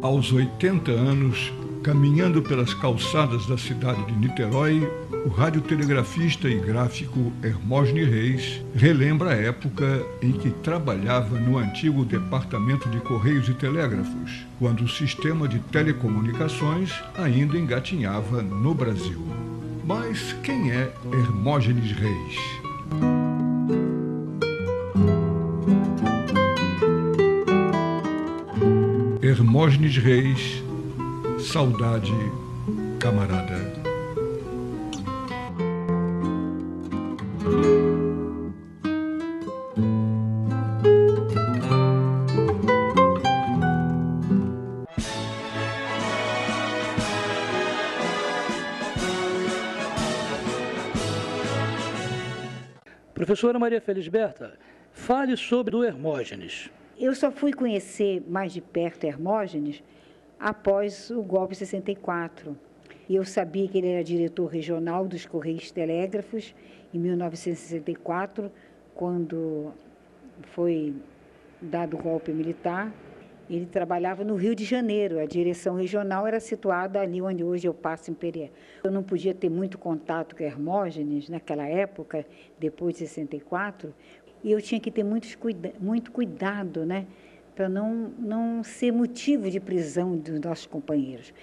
Aos 80 anos, caminhando pelas calçadas da cidade de Niterói, o radiotelegrafista e gráfico Hermógenes Reis relembra a época em que trabalhava no antigo Departamento de Correios e Telégrafos, quando o sistema de telecomunicações ainda engatinhava no Brasil. Mas quem é Hermógenes Reis? Hermógenes Reis, saudade, camarada. Professora Maria Felisberta, fale sobre o Hermógenes. Eu só fui conhecer mais de perto Hermógenes após o golpe de 64. E eu sabia que ele era diretor regional dos Correios e Telégrafos em 1964, quando foi dado o golpe militar. Ele trabalhava no Rio de Janeiro, a direção regional era situada ali onde hoje eu passo em Perié. Eu não podia ter muito contato com Hermógenes naquela época, depois de 64, e eu tinha que ter muito cuidado, né, para não ser motivo de prisão dos nossos companheiros.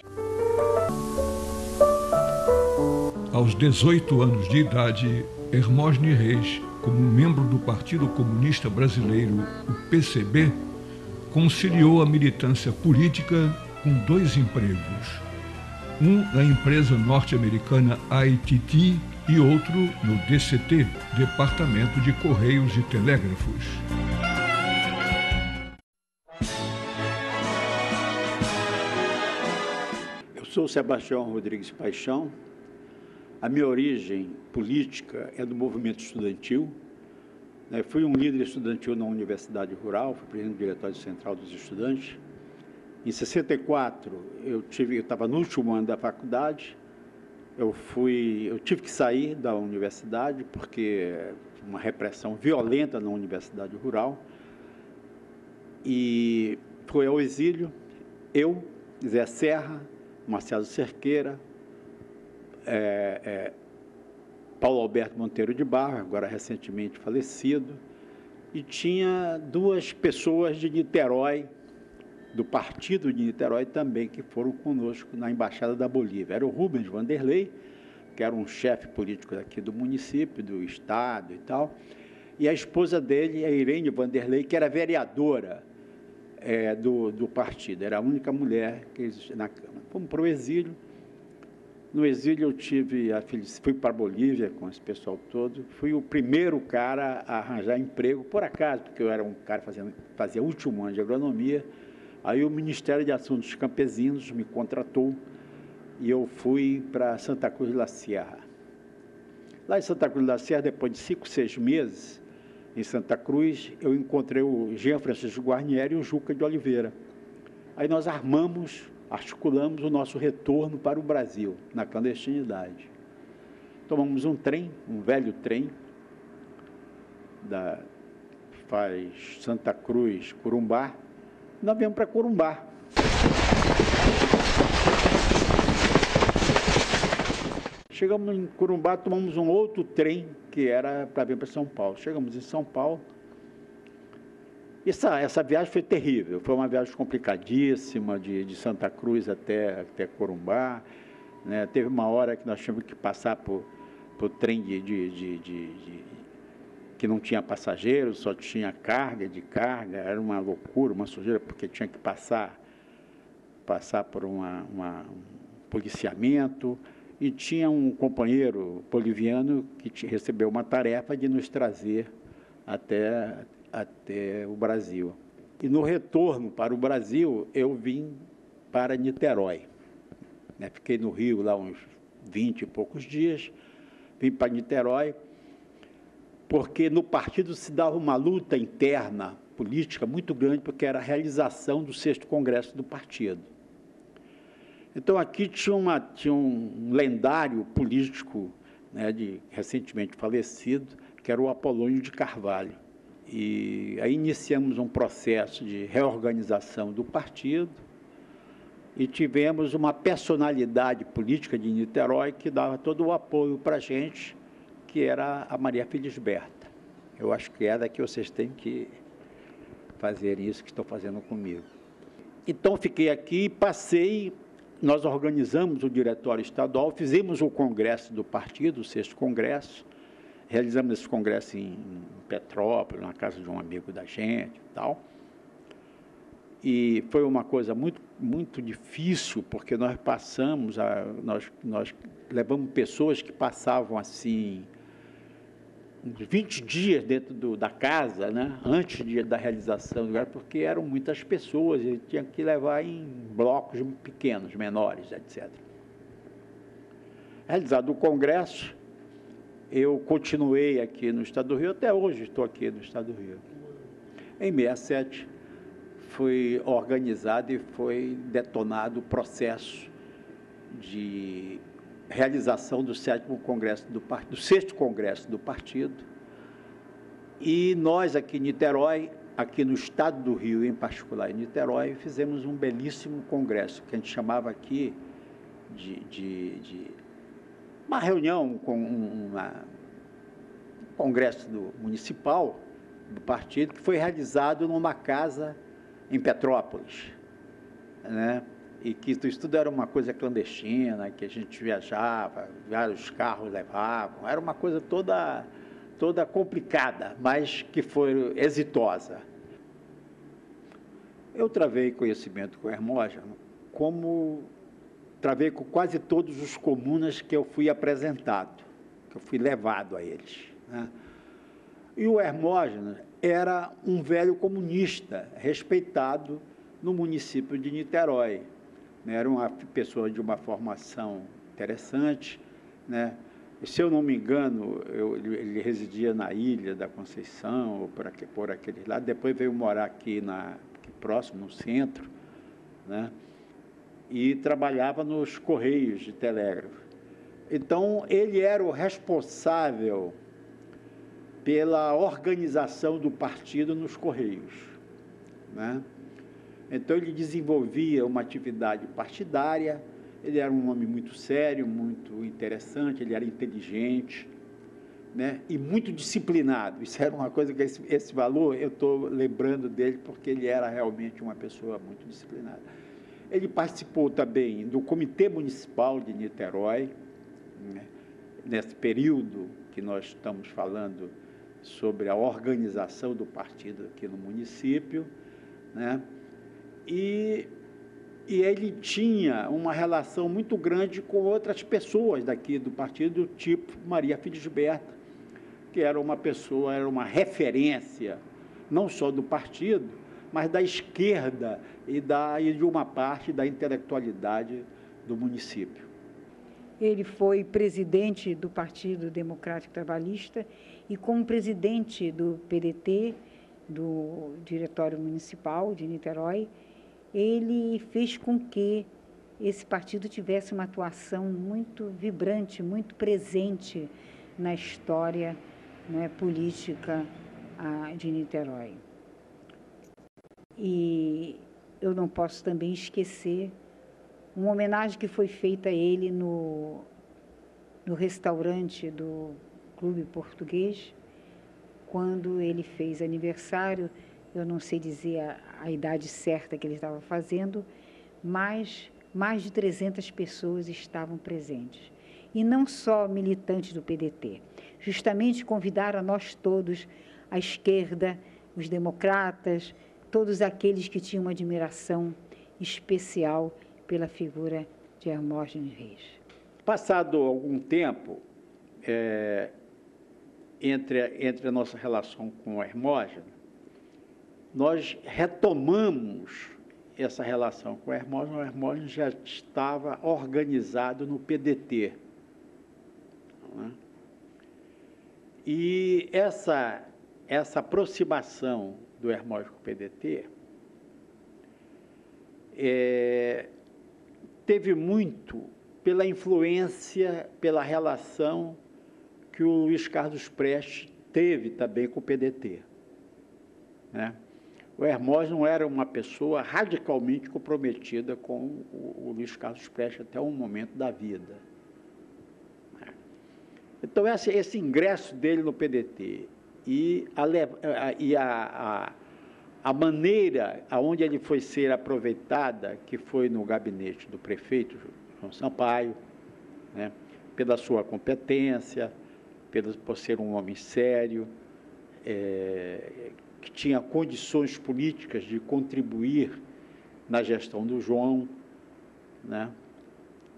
Aos 18 anos de idade, Hermógenes Reis, como membro do Partido Comunista Brasileiro, o PCB, conciliou a militância política com 2 empregos. Um na empresa norte-americana ITT e outro no DCT, Departamento de Correios e Telégrafos. Eu sou Sebastião Rodrigues Paixão. A minha origem política é do movimento estudantil. Fui um líder estudantil na Universidade Rural, fui presidente do Diretório Central dos Estudantes. Em 64, eu estava no último ano da faculdade, eu tive que sair da universidade, porque uma repressão violenta na Universidade Rural, e foi ao exílio, eu, Zé Serra, Marcelo Cerqueira, Paulo Alberto Monteiro de Barros, agora recentemente falecido, e tinha 2 pessoas de Niterói, do partido de Niterói também, que foram conosco na Embaixada da Bolívia. Era o Rubens Vanderlei, que era um chefe político aqui do município, do estado e tal, e a esposa dele, a Irene Vanderlei, que era vereadora do partido, era a única mulher que existia na Câmara. Fomos para o exílio. No exílio eu fui para a Bolívia com esse pessoal todo, fui o primeiro cara a arranjar emprego, por acaso, porque eu era um cara fazia último ano de agronomia. Aí o Ministério de Assuntos Campesinos me contratou e eu fui para Santa Cruz de la Sierra. Lá em Santa Cruz de la Sierra, depois de 5, 6 meses, em Santa Cruz, eu encontrei o Jean Francisco Guarnieri e o Juca de Oliveira. Aí nós articulamos o nosso retorno para o Brasil, na clandestinidade. Tomamos um trem, um velho trem, faz Santa Cruz, Corumbá. Nós viemos para Corumbá. Chegamos em Corumbá, tomamos um outro trem, que era para vir para São Paulo. Chegamos em São Paulo. Essa viagem foi terrível, foi uma viagem complicadíssima, de Santa Cruz até Corumbá, né? Teve uma hora que nós tínhamos que passar por trem que não tinha passageiros, só tinha carga, era uma loucura, uma sujeira, porque tinha que passar por um policiamento, e tinha um companheiro boliviano que recebeu uma tarefa de nos trazer até o Brasil. E no retorno para o Brasil, eu vim para Niterói. Fiquei no Rio lá uns 20 e poucos dias, vim para Niterói, porque no partido se dava uma luta interna política muito grande, porque era a realização do 6º Congresso do partido. Então, aqui tinha um lendário político, recentemente falecido, que era o Apolônio de Carvalho. E aí iniciamos um processo de reorganização do partido, e tivemos uma personalidade política de Niterói que dava todo o apoio para a gente, que era a Maria Felisberta. Eu acho que é daqui vocês têm que fazer isso que estão fazendo comigo. Então, fiquei aqui e passei, nós organizamos o diretório estadual, fizemos o congresso do partido, o 6º congresso, realizamos esse congresso em Petrópolis, na casa de um amigo da gente e tal. E foi uma coisa muito, muito difícil, porque nós passamos, nós levamos pessoas que passavam assim, uns 20 dias dentro da casa, né, antes da realização do lugar, porque eram muitas pessoas, e tinha que levar em blocos pequenos, menores, etc. Realizado o congresso, eu continuei aqui no Estado do Rio, até hoje estou aqui no Estado do Rio. Em 67, foi organizado e foi detonado o processo de realização do 7º Congresso do Partido, do 6º Congresso do Partido. E nós aqui em Niterói, aqui no Estado do Rio, em particular em Niterói, fizemos um belíssimo congresso, que a gente chamava aqui de uma reunião com um congresso municipal do partido, que foi realizado numa casa em Petrópolis, né? E que isso tudo era uma coisa clandestina, que a gente viajava, vários carros levavam, era uma coisa toda complicada, mas que foi exitosa. Eu travei conhecimento com o Hermógenes, como travei com quase todos os comunas que eu fui apresentado, que eu fui levado a eles, né? E o Hermógenes era um velho comunista, respeitado no município de Niterói. Era uma pessoa de uma formação interessante, né? Se eu não me engano, ele residia na Ilha da Conceição, ou por aquele lado, depois veio morar aqui próximo, no centro, né? E trabalhava nos Correios de Telégrafo. Então, ele era o responsável pela organização do partido nos Correios, né? Então, ele desenvolvia uma atividade partidária, ele era um homem muito sério, muito interessante, ele era inteligente, né? E muito disciplinado. Isso era uma coisa que esse valor, eu estou lembrando dele porque ele era realmente uma pessoa muito disciplinada. Ele participou também do Comitê Municipal de Niterói, né? Nesse período que nós estamos falando sobre a organização do partido aqui no município, né? E ele tinha uma relação muito grande com outras pessoas daqui do partido, tipo Maria Felisberta, que era uma pessoa, era uma referência, não só do partido, mas da esquerda e de uma parte da intelectualidade do município. Ele foi presidente do Partido Democrático Trabalhista e, como presidente do PDT, do Diretório Municipal de Niterói, ele fez com que esse partido tivesse uma atuação muito vibrante, muito presente na história, né, política de Niterói. E eu não posso também esquecer uma homenagem que foi feita a ele no restaurante do Clube Português, quando ele fez aniversário. Eu não sei dizer a idade certa que ele estava fazendo, mas mais de 300 pessoas estavam presentes. E não só militantes do PDT, justamente convidaram a nós todos, a esquerda, os democratas, todos aqueles que tinham uma admiração especial pela figura de Hermógenes Reis. Passado algum tempo, entre a nossa relação com o Hermógenes, nós retomamos essa relação com o Hermógenes já estava organizado no PDT, né? E essa aproximação do Hermógenes com o PDT teve muito pela influência, pela relação que o Luiz Carlos Prestes teve também com o PDT, né? o Hermógenes não era uma pessoa radicalmente comprometida com o Luiz Carlos Prestes até um momento da vida. Então, esse ingresso dele no PDT e a maneira aonde ele foi ser aproveitada, que foi no gabinete do prefeito João Sampaio, né, pela sua competência, por ser um homem sério, que tinha condições políticas de contribuir na gestão do João, né?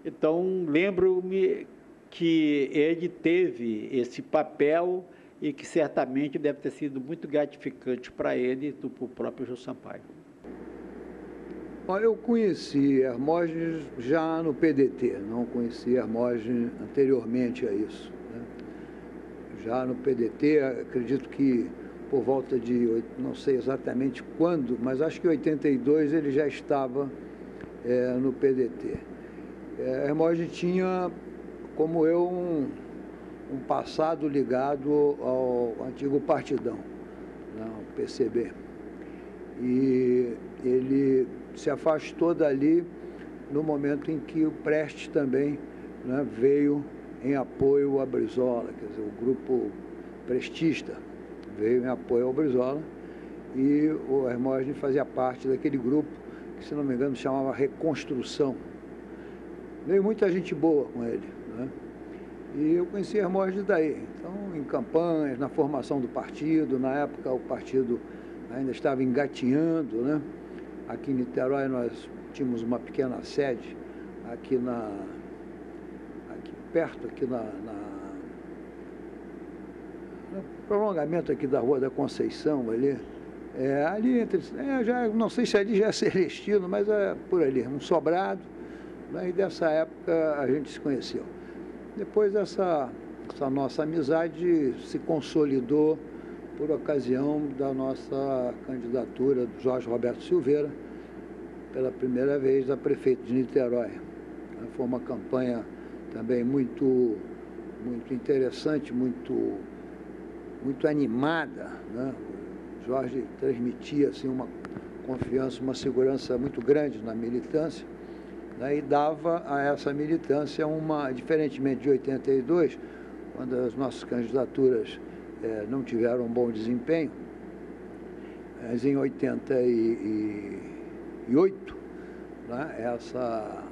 Então, lembro-me que ele teve esse papel e que certamente deve ter sido muito gratificante para ele e para o próprio João Sampaio. Eu conheci Hermógenes já no PDT, não conheci Hermógenes anteriormente a isso, né? Já no PDT, acredito que por volta de, não sei exatamente quando, mas acho que em 82 ele já estava no PDT. Hermógenes tinha, como eu, um passado ligado ao antigo Partidão, né, ao PCB. E ele se afastou dali no momento em que o Prestes também, né, veio em apoio a Brizola, quer dizer, o grupo prestista veio em apoio ao Brizola e o Hermógenes fazia parte daquele grupo que, se não me engano, chamava Reconstrução. Veio muita gente boa com ele, né? E eu conheci Hermógenes daí. Então, em campanhas, na formação do partido, na época o partido ainda estava engatinhando, né? Aqui em Niterói nós tínhamos uma pequena sede, aqui perto, aqui no prolongamento aqui da Rua da Conceição, ali. Ali entre, já, não sei se ali já é Celestino, mas é por ali, um sobrado, né? E dessa época a gente se conheceu. Depois essa nossa amizade se consolidou por ocasião da nossa candidatura do Jorge Roberto Silveira, pela primeira vez a prefeito de Niterói. Foi uma campanha também muito interessante, muito animada, né? O Jorge transmitia assim, uma confiança, uma segurança muito grande na militância, né? E dava a essa militância diferentemente de 82, quando as nossas candidaturas não tiveram um bom desempenho, mas em 88, né, a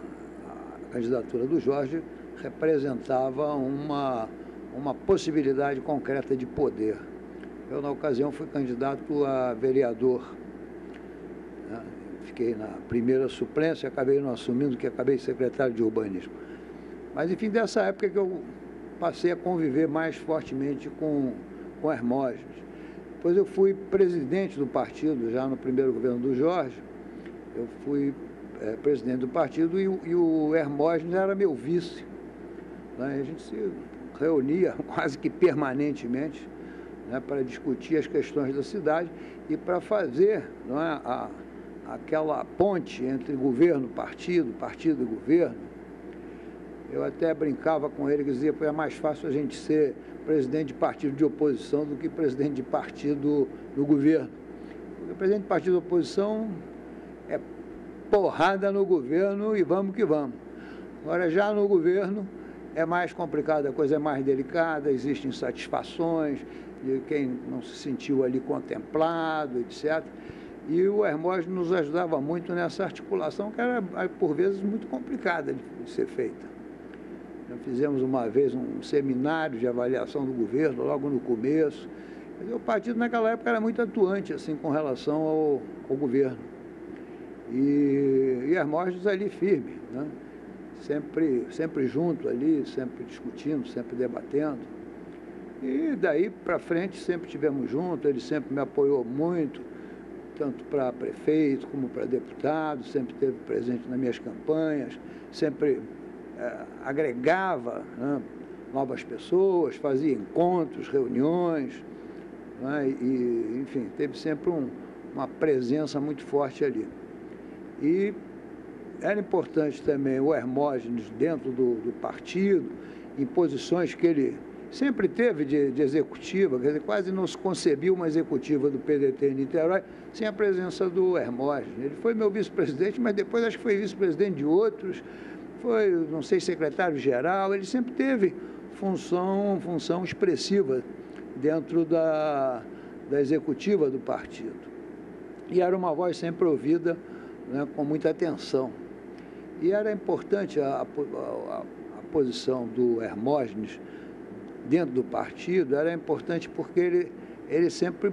candidatura do Jorge representava uma possibilidade concreta de poder. Eu, na ocasião, fui candidato a vereador, né? Fiquei na primeira suplência, acabei não assumindo, que acabei secretário de urbanismo. Mas, enfim, dessa época que eu passei a conviver mais fortemente com Hermógenes. Depois eu fui presidente do partido, já no primeiro governo do Jorge, eu fui presidente do partido e o Hermógenes era meu vice, né? A gente se reunia quase que permanentemente, né, para discutir as questões da cidade e para fazer, não é, aquela ponte entre governo, partido e governo. Eu até brincava com ele, dizia que é mais fácil a gente ser presidente de partido de oposição do que presidente de partido do governo. Porque o presidente de partido de oposição é porrada no governo e vamos que vamos. Agora, já no governo é mais complicado, a coisa é mais delicada, existem insatisfações de quem não se sentiu ali contemplado, etc. E o Hermógenes nos ajudava muito nessa articulação, que era, por vezes, muito complicada de ser feita. Nós fizemos uma vez um seminário de avaliação do governo, logo no começo. O partido, naquela época, era muito atuante assim, com relação ao governo. E Hermógenes ali firme, né? Sempre junto ali, sempre discutindo, sempre debatendo. E daí para frente sempre estivemos juntos, ele sempre me apoiou muito, tanto para prefeito como para deputado, sempre esteve presente nas minhas campanhas, sempre agregava, né, novas pessoas, fazia encontros, reuniões, né, e, enfim, teve sempre uma presença muito forte ali. E era importante também o Hermógenes dentro do partido, em posições que ele sempre teve de executiva, quer dizer, quase não se concebia uma executiva do PDT em Niterói sem a presença do Hermógenes. Ele foi meu vice-presidente, mas depois acho que foi vice-presidente de outros, foi, não sei, secretário-geral, ele sempre teve função expressiva dentro da executiva do partido. E era uma voz sempre ouvida, né, com muita atenção. E era importante a posição do Hermógenes dentro do partido, era importante porque ele sempre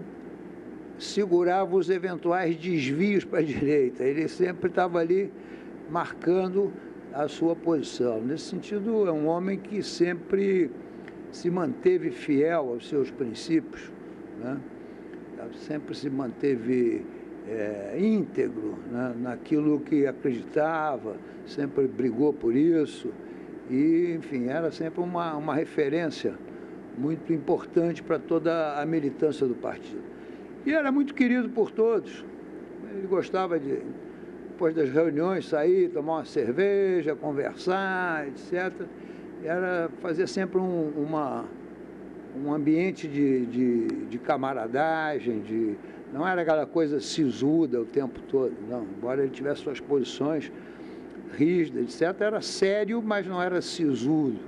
segurava os eventuais desvios para a direita, ele sempre estava ali marcando a sua posição. Nesse sentido, é um homem que sempre se manteve fiel aos seus princípios, né? Sempre se manteve íntegro, né, naquilo que acreditava, sempre brigou por isso e, enfim, era sempre uma referência muito importante para toda a militância do partido. E era muito querido por todos. Ele gostava de, depois das reuniões, sair, tomar uma cerveja, conversar, etc. Fazia sempre um ambiente de camaradagem, não era aquela coisa sisuda o tempo todo, não. Embora ele tivesse suas posições rígidas, etc., era sério, mas não era sisudo.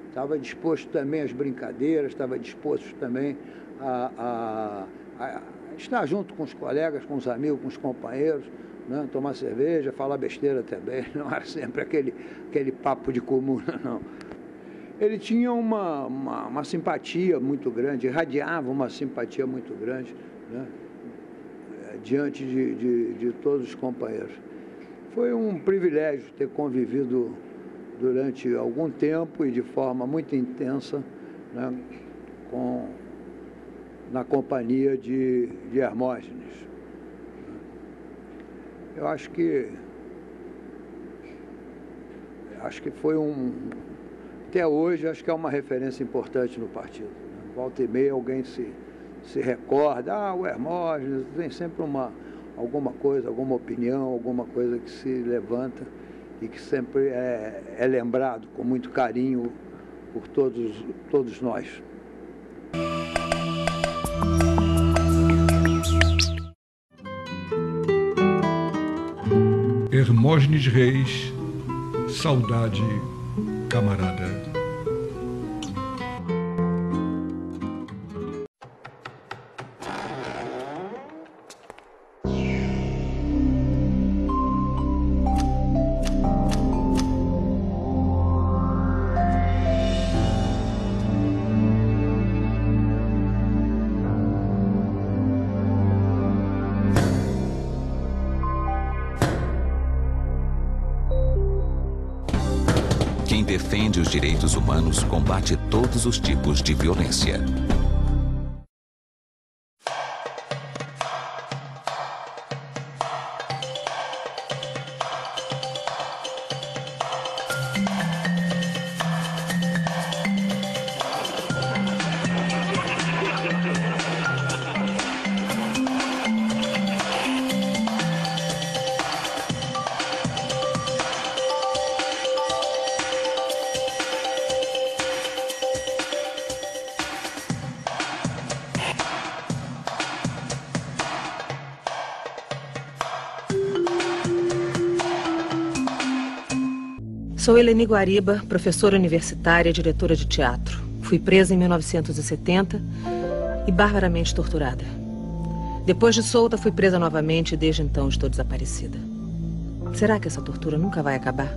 Estava disposto também às brincadeiras, estava disposto também a estar junto com os colegas, com os amigos, com os companheiros, né? Tomar cerveja, falar besteira também, não era sempre aquele papo de comuna, não. Ele tinha uma simpatia muito grande, irradiava uma simpatia muito grande, né, diante de todos os companheiros. Foi um privilégio ter convivido durante algum tempo e de forma muito intensa, né, na companhia de Hermógenes. Eu acho que foi até hoje, acho que é uma referência importante no partido. Volta e meia alguém se recorda, o Hermógenes, tem sempre alguma coisa, alguma opinião, alguma coisa que se levanta e que sempre é lembrado com muito carinho por todos nós. Hermógenes Reis, saudade, camarada. Quem defende os direitos humanos combate todos os tipos de violência. Sou Eleni Guariba, professora universitária e diretora de teatro. Fui presa em 1970 e barbaramente torturada. Depois de solta, fui presa novamente e desde então estou desaparecida. Será que essa tortura nunca vai acabar?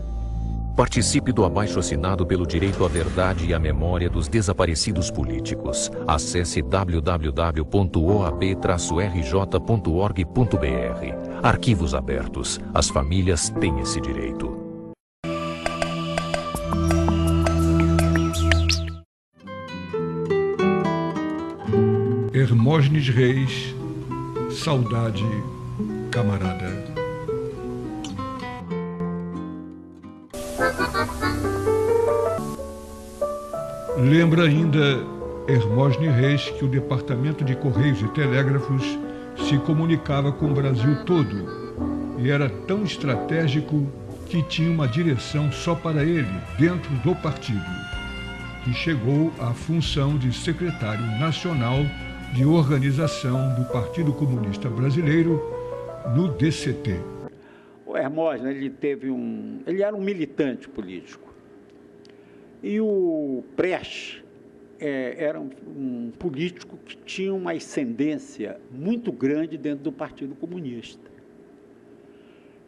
Participe do abaixo-assinado pelo direito à verdade e à memória dos desaparecidos políticos. Acesse www.oab-rj.org.br. Arquivos abertos. As famílias têm esse direito. Hermógenes Reis, saudade, camarada. Lembra ainda Hermógenes Reis que o Departamento de Correios e Telégrafos se comunicava com o Brasil todo e era tão estratégico que tinha uma direção só para ele, dentro do partido. que chegou à função de secretário nacional de organização do Partido Comunista Brasileiro no DCT. O Hermógenes, ele era um militante político. E o Prestes era um político que tinha uma ascendência muito grande dentro do Partido Comunista.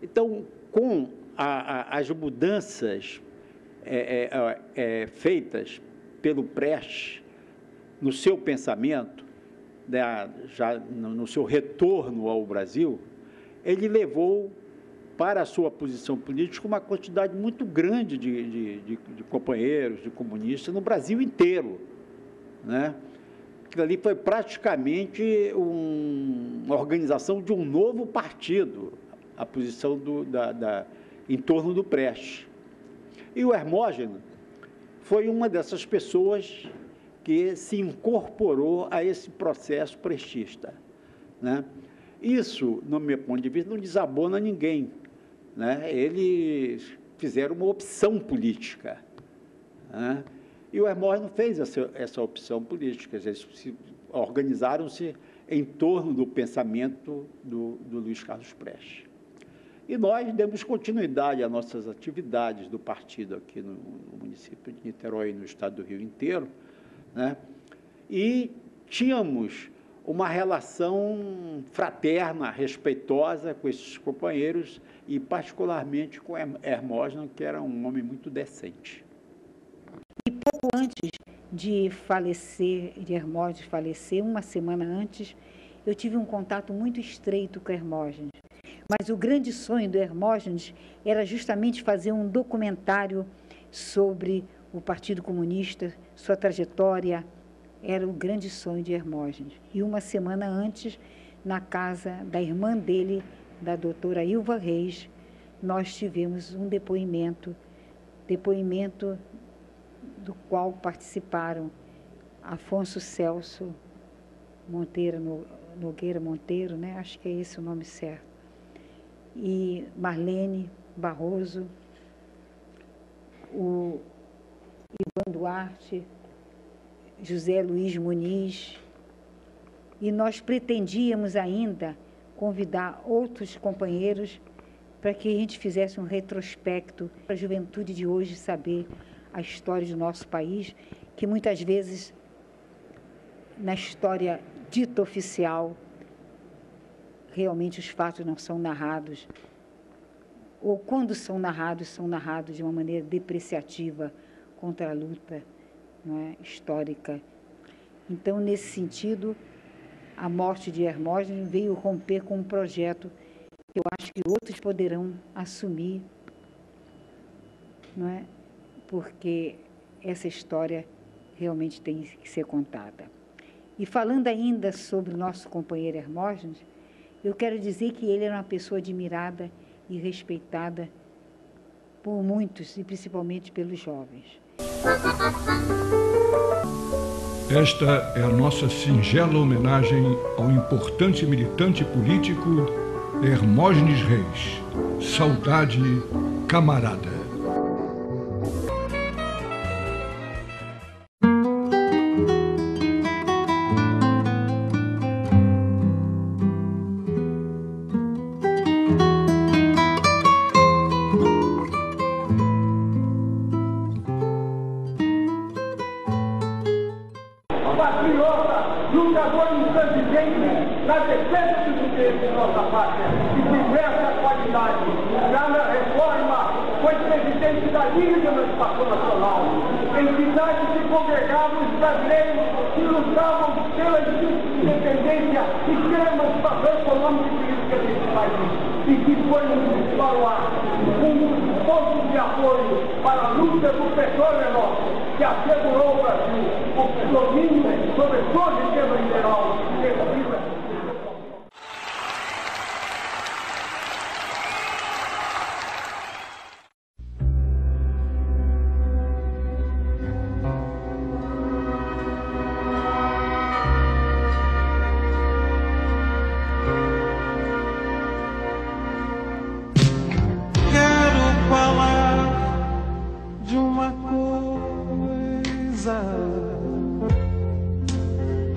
Então, com as mudanças feitas pelo Prestes no seu pensamento, já no seu retorno ao Brasil, ele levou para a sua posição política uma quantidade muito grande de companheiros, de comunistas no Brasil inteiro, né? Aquilo ali foi praticamente uma organização de um novo partido, a posição em torno do Prestes. E o Hermógenes foi uma dessas pessoas que se incorporou a esse processo prestista, né? Isso, no meu ponto de vista, não desabona ninguém, né? Eles fizeram uma opção política, né? E o Hermógenes fez essa opção política, eles organizaram-se em torno do pensamento do Luiz Carlos Prestes. E nós demos continuidade às nossas atividades do partido aqui no município de Niterói e no estado do Rio inteiro, né? E tínhamos uma relação fraterna, respeitosa com esses companheiros e particularmente com Hermógenes, que era um homem muito decente. E pouco antes de Hermógenes falecer, uma semana antes, eu tive um contato muito estreito com Hermógenes. Mas o grande sonho do Hermógenes era justamente fazer um documentário sobre o Partido Comunista, sua trajetória. Era o grande sonho de Hermógenes. E uma semana antes, na casa da irmã dele, da doutora Ilva Reis, nós tivemos um depoimento do qual participaram Afonso Celso Nogueira Monteiro, né? Acho que é esse o nome certo, e Marlene Barroso, o Ivan Duarte, José Luiz Muniz, e nós pretendíamos ainda convidar outros companheiros para que a gente fizesse um retrospecto para a juventude de hoje saber a história do nosso país, que muitas vezes, na história dita oficial, realmente os fatos não são narrados, ou quando são narrados de uma maneira depreciativa contra a luta, não é, histórica. Então, nesse sentido, a morte de Hermógenes veio romper com um projeto que eu acho que outros poderão assumir, não é? Porque essa história realmente tem que ser contada. E falando ainda sobre o nosso companheiro Hermógenes, eu quero dizer que ele era uma pessoa admirada e respeitada por muitos, e principalmente pelos jovens. Esta é a nossa singela homenagem ao importante militante político Hermógenes Reis. Saudade, camarada.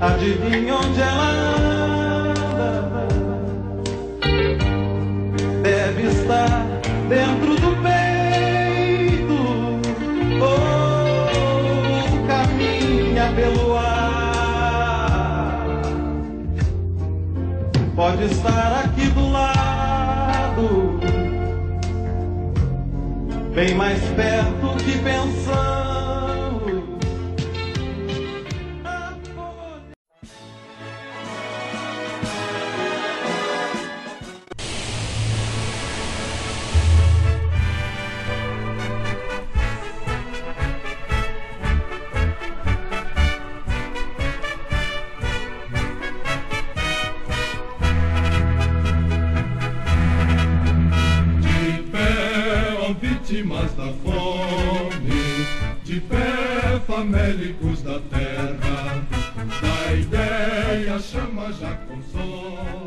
Adivinha onde ela anda? Deve estar dentro do peito, ou caminha pelo ar. Pode estar aqui do lado, bem mais perto que pensamos. Vítimas da fome, de pé famélicos da terra, da ideia chama já consome.